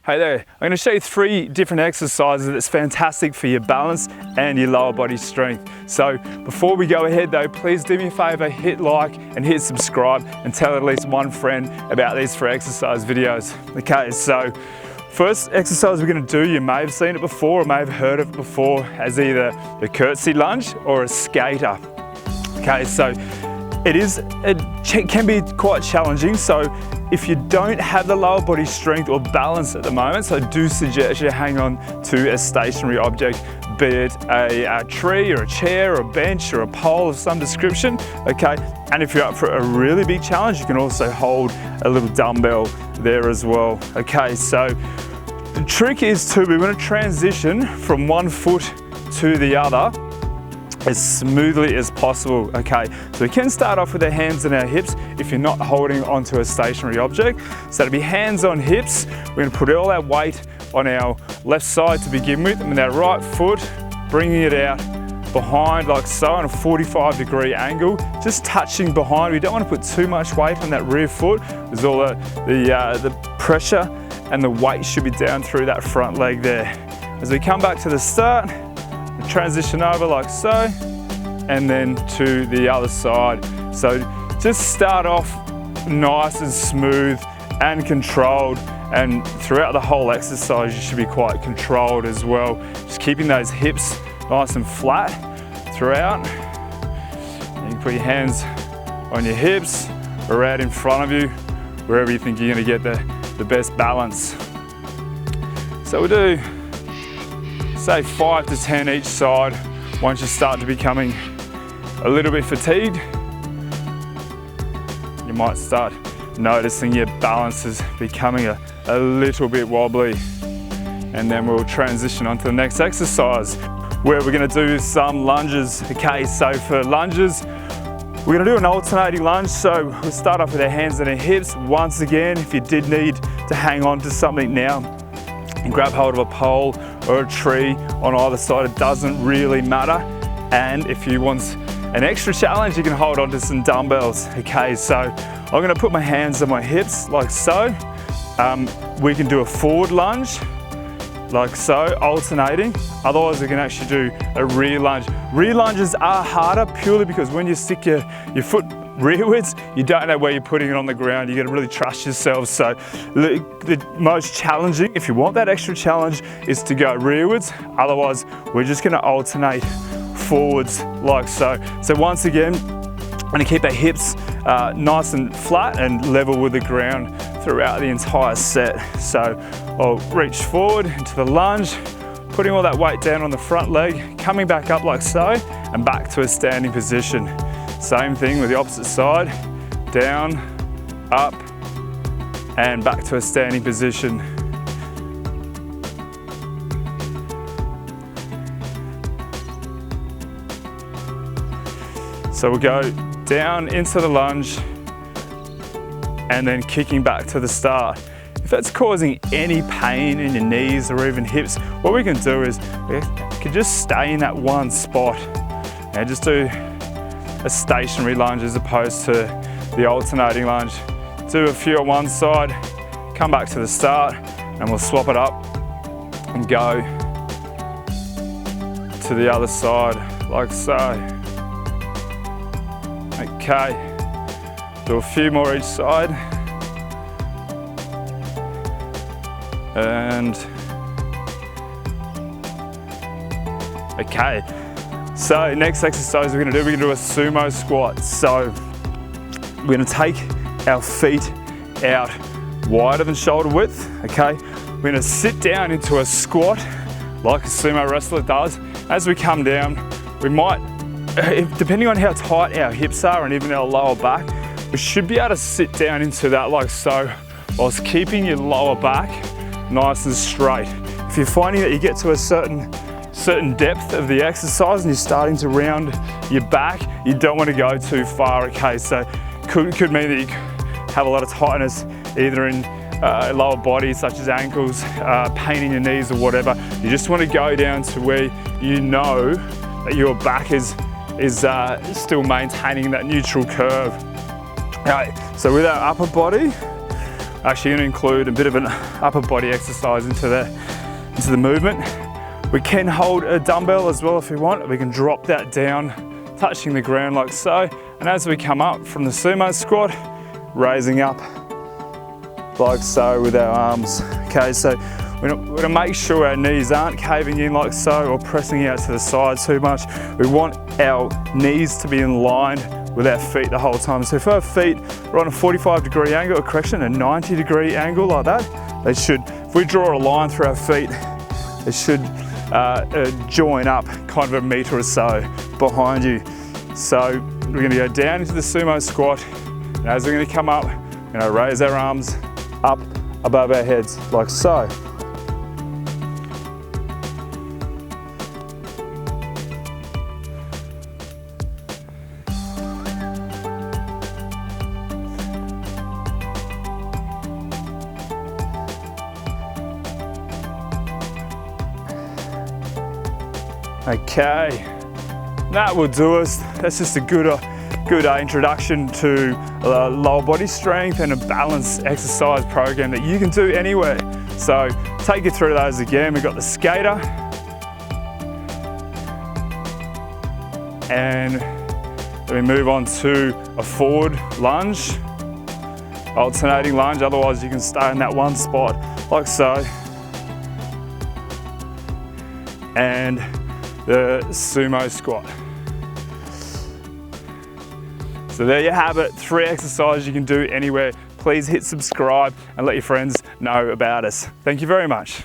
Hey there, I'm going to show you 3 different exercises that's fantastic for your balance and your lower body strength. So before we go ahead though, please do me a favour, hit like and hit subscribe and tell at least one friend about these 3 exercise videos. Okay, so first exercise we're going to do, you may have seen it before or may have heard of it before as either the curtsy lunge or a skater. Okay, so it can be quite challenging. So if you don't have the lower body strength or balance at the moment, so I do suggest you hang on to a stationary object, be it a tree or a chair or a bench or a pole of some description, okay? And if you're up for a really big challenge, you can also hold a little dumbbell there as well, okay? So the trick is we're going to transition from one foot to the other as smoothly as possible, okay? So we can start off with our hands and our hips if you're not holding onto a stationary object. So to be hands on hips, we're gonna put all our weight on our left side to begin with, and with our right foot, bringing it out behind like so on a 45-degree angle, just touching behind. We don't want to put too much weight on that rear foot, because all the pressure and the weight should be down through that front leg there. As we come back to the start, transition over like so, and then to the other side. So just start off nice and smooth and controlled, and throughout the whole exercise you should be quite controlled as well. Just keeping those hips nice and flat throughout. You can put your hands on your hips or out in front of you, wherever you think you're going to get the best balance. So we'll do say 5 to 10 each side. Once you start to becoming a little bit fatigued, you might start noticing your balance is becoming a little bit wobbly. And then we'll transition on to the next exercise, where we're going to do some lunges. Okay, so for lunges, we're going to do an alternating lunge. So we'll start off with our hands and our hips. Once again, if you did need to hang on to something now, and grab hold of a pole or a tree on either side, it doesn't really matter. And if you want an extra challenge, you can hold on to some dumbbells. Okay, so I'm going to put my hands on my hips like so. We can do a forward lunge like so, alternating. Otherwise we can actually do a rear lunge. Rear lunges are harder purely because when you stick your foot rearwards, you don't know where you're putting it on the ground. You got to really trust yourself. So the most challenging, if you want that extra challenge, is to go rearwards. Otherwise, we're just going to alternate forwards like so. So once again, I'm going to keep our hips nice and flat and level with the ground throughout the entire set. So I'll reach forward into the lunge, putting all that weight down on the front leg, coming back up like so, and back to a standing position. Same thing with the opposite side, down, up, and back to a standing position. So we'll go down into the lunge and then kicking back to the start. If that's causing any pain in your knees or even hips, what we can do is we can just stay in that one spot and just do a stationary lunge as opposed to the alternating lunge. Do a few on one side, come back to the start, and we'll swap it up and go to the other side like so. Okay, do a few more each side. And okay. So next exercise we're going to do a sumo squat. So we're going to take our feet out wider than shoulder width, okay? We're going to sit down into a squat like a sumo wrestler does. As we come down, we might, depending on how tight our hips are and even our lower back, we should be able to sit down into that like so, whilst keeping your lower back nice and straight. If you're finding that you get to a certain depth of the exercise and you're starting to round your back, you don't want to go too far, okay? So could mean that you have a lot of tightness either in lower body such as ankles, pain in your knees or whatever. You just want to go down to where you know that your back is still maintaining that neutral curve. Okay, so with our upper body, actually going to include a bit of an upper body exercise into the movement. We can hold a dumbbell as well if we want. We can drop that down, touching the ground like so. And as we come up from the sumo squat, raising up like so with our arms. Okay, so we're going to make sure our knees aren't caving in like so or pressing out to the side too much. We want our knees to be in line with our feet the whole time. So if our feet are on a 45-degree angle, or correction, a 90-degree angle like that, they should, if we draw a line through our feet, they should join up kind of a metre or so behind you. So we're going to go down into the sumo squat, and as we're going to come up, we're going to raise our arms up above our heads like so. Okay, that will do us. That's just a good introduction to lower body strength and a balanced exercise program that you can do anywhere. So take you through those again. We've got the skater, and then we move on to a forward lunge, alternating lunge. Otherwise you can stay in that one spot like so. And the sumo squat. So there you have it, 3 exercises you can do anywhere. Please hit subscribe and let your friends know about us. Thank you very much.